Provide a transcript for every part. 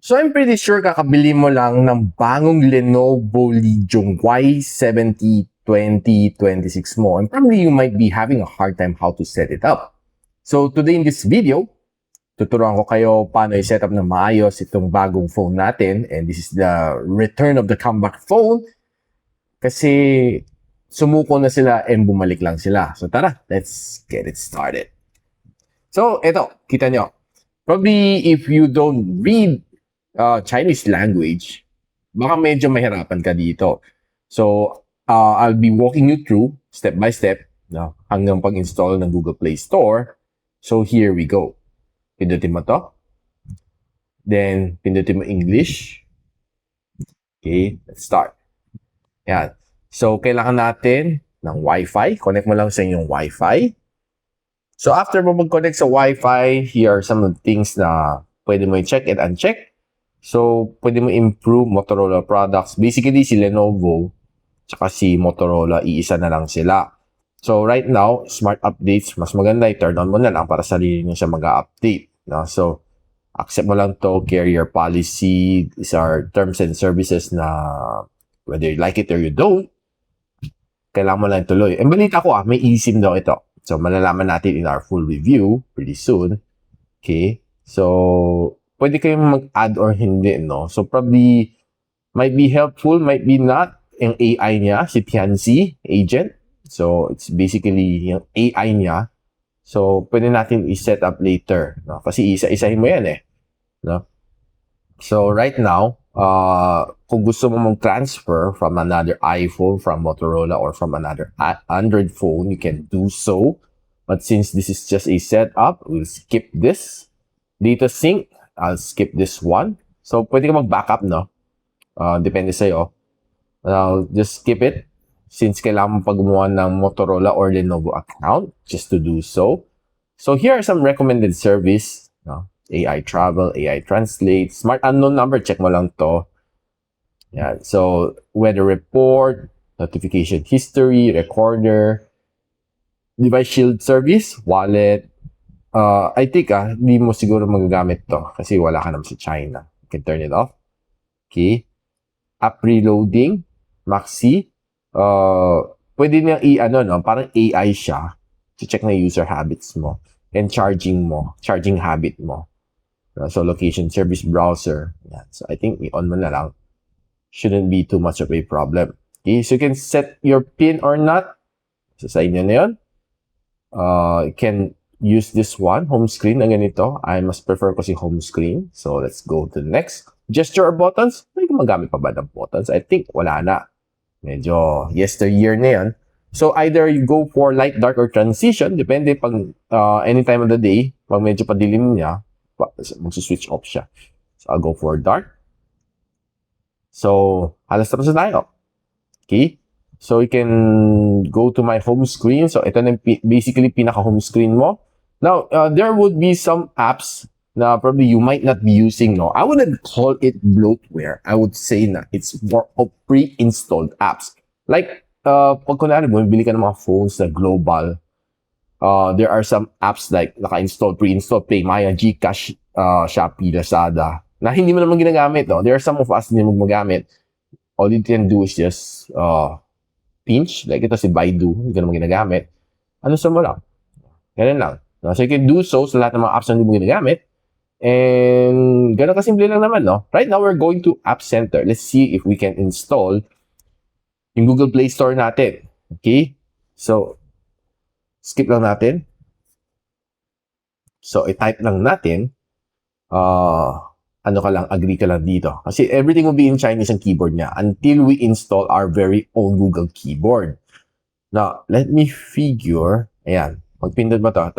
So I'm pretty sure kakabili mo lang ng bagong Lenovo Legion Y70 2026 mo, and probably you might be having a hard time how to set it up. So today in this video, tuturuan ko kayo paano i-set up na maayos itong bagong phone natin, and this is the return of the comeback phone kasi sumuko na sila and bumalik lang sila. So tara, let's get it started. So eto, kita nyo. Probably if you don't read Chinese language, baka medyo mahirapan ka dito. So, I'll be walking you through step by step no, hanggang pag-install ng Google Play Store. So, here we go. Pindutin mo to. Then, pindutin mo English. Okay, let's start. Yan. So, kailangan natin ng Wi-Fi. Connect mo lang sa inyong Wi-Fi. So, after mo mag-connect sa Wi-Fi, here are some of the things na pwede mo i-check and uncheck. So, pwede mo improve Motorola products. Basically, si Lenovo tsaka si Motorola, iisa na lang sila. So, right now, smart updates, mas maganda i-turn on mo na lang para sarili nyo siya mag-update. No? So, accept mo lang to, carrier policy. These are terms and services na whether you like it or you don't, kailangan mo lang tuloy. And balita ko may eSIM daw ito. So, malalaman natin in our full review pretty soon. Okay? So, pwede kayong mag-add or hindi, no? So, probably, might be helpful, might be not. Yung AI niya, si Tianzi agent. So, it's basically yung AI niya. So, pwede natin i-set up later, no? Kasi isa-isahin mo yan, no? So, right now, kung gusto mo mag-transfer from another iPhone, from Motorola, or from another Android phone, you can do so. But since this is just a setup, we'll skip this. Data sync, I'll skip this one. So, pwede ka mag-backup, no? Depende sa'yo. I'll just skip it since kailangan mo pag gumawa ng Motorola or Lenovo account just to do so. So, here are some recommended service. No? AI Travel, AI Translate, Smart Unknown Number, check mo lang to. Yan. So, weather report, notification history, recorder, device shield service, wallet. I think hindi mo siguro magagamit to kasi wala ka naman sa China. You can turn it off. Okay. App reloading, Maxi. Pwede niya no? Parang AI siya. To check na user habits mo. And charging habit mo. So, location service browser. Yan. So, I think i-on mo na lang. Shouldn't be too much of a problem. Okay. So, you can set your PIN or not. So, sa inyo na yun. You can use this one, home screen na ganito. I must prefer ko si home screen. So, let's go to the next. Gesture or buttons? May gumagamit pa ba ng buttons? I think wala na. Medyo yesteryear na yan. So, either you go for light, dark, or transition. Depende pag any time of the day. Pag medyo padilim niya, mag-switch off siya. So, I'll go for dark. So, halos tapos na tayo. Okay? So, you can go to my home screen. So, ito na basically pinaka-home screen mo. Now, there would be some apps na probably you might not be using, no? I wouldn't call it bloatware. I would say na it's more of pre-installed apps. Like, pag kunwari mo, bili ka ng mga phones na global, there are some apps like naka-install, pre-install, PayMaya, GCash, Shopee, Lazada, na hindi mo naman ginagamit, no? There are some of us hindi mo magamit. All you can do is just pinch, like ito si Baidu, hindi ka naman ginagamit. Ano sa mo lang? Ganun lang. No? So you can do so sa lahat ng mga apps na hindi mo ginagamit. And ganun kasimple lang naman, no? Right now, we're going to App Center. Let's see if we can install yung Google Play Store natin. Okay? So, skip lang natin. So, i-type lang natin. Ano ka lang, agree ka lang dito. Kasi everything will be in Chinese ang keyboard niya until we install our very own Google keyboard. Now, let me figure. Ayan. Pagpindot mo to.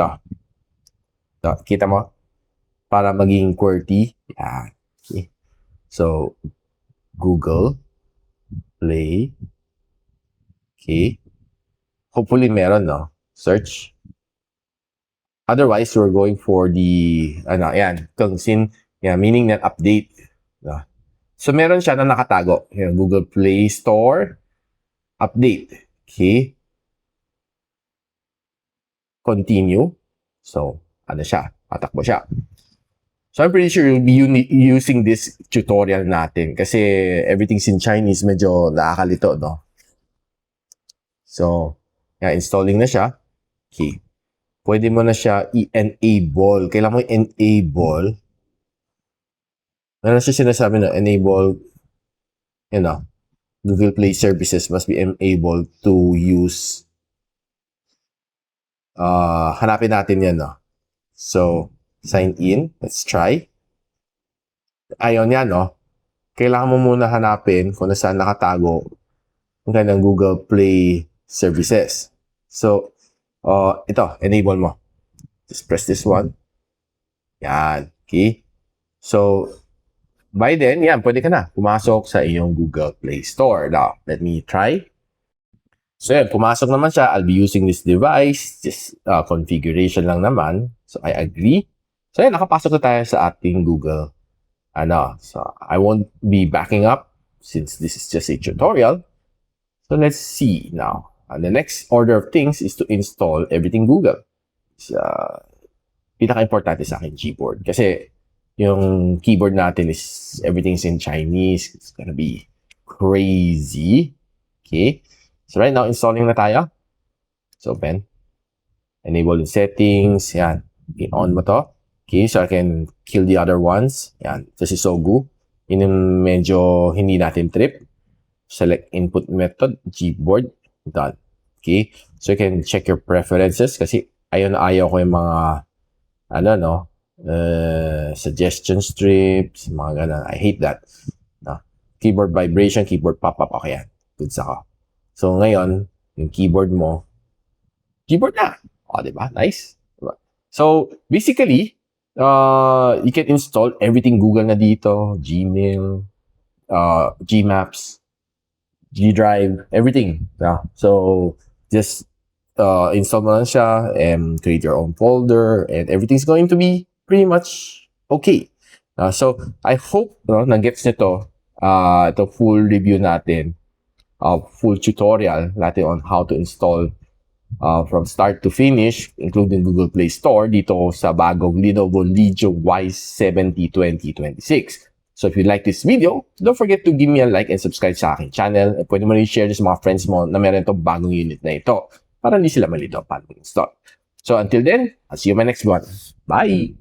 Kita mo? Para maging QWERTY. Yan. Okay. So, Google Play. Okay. Hopefully meron, no? Search. Otherwise, we're going for the, yan, meaning that update. No? So, meron siya na nakatago. Yan, Google Play Store. Update. Okay. Continue. So, ano siya? Patakbo siya. So I'm pretty sure you'll be using this tutorial natin kasi everything's in Chinese, medyo nakakalito, no? So, yeah, installing na siya. Okay. Pwede mo na siya i-enable. Kailangan mo i-enable. Meron siya sinasabi na enable, you know, Google Play services must be enabled to use. Hanapin natin yan, no? So, sign in. Let's try. Ayun yan, no? Kailangan mo muna hanapin kung nasaan nakatago yung kanyang Google Play services. So, ito, enable mo. Just press this one. Yan. Okay. So, by then, yan, pwede ka na pumasok sa iyong Google Play Store. Now, let me try. So, yan, pumasok naman siya. I'll be using this device. Just configuration lang naman. So, I agree. So, yan, nakapasok na tayo sa ating Google. So, I won't be backing up since this is just a tutorial. So, let's see now. The next order of things is to install everything Google. Pinaka-importante sa akin, keyboard. Kasi, yung keyboard natin is everything's in Chinese. It's gonna be crazy. Okay. So, right now, installing na tayo. So, open. Enable the settings. Yan. I-on mo to. Okay, so I can kill the other ones. Yan. This is Sogu. Yun yung medyo hindi natin trip. Select input method, Gboard. Done. Okay. So you can check your preferences kasi ayaw ko yung mga suggestion strips, mga ganun. I hate that. Keyboard vibration, keyboard pop-up. Okay yan. Goods ako. So ngayon, yung keyboard mo, keyboard na. Diba? Nice. Diba? So basically, you can install everything Google na dito, Gmail, Gmaps, G Drive, everything. Yeah. So just install mo lang siya and create your own folder and everything's going to be pretty much okay. So I hope na-gets nito ito full review natin, full tutorial natin on how to install from start to finish, including Google Play Store, dito sa bagong Lenovo Legion Y70 2026. So if you like this video, don't forget to give me a like and subscribe sa aking channel. At pwede mo rin share sa mga friends mo na meron itong bagong unit na ito para hindi sila malito paano install. So until then, I'll see you in my next one. Bye!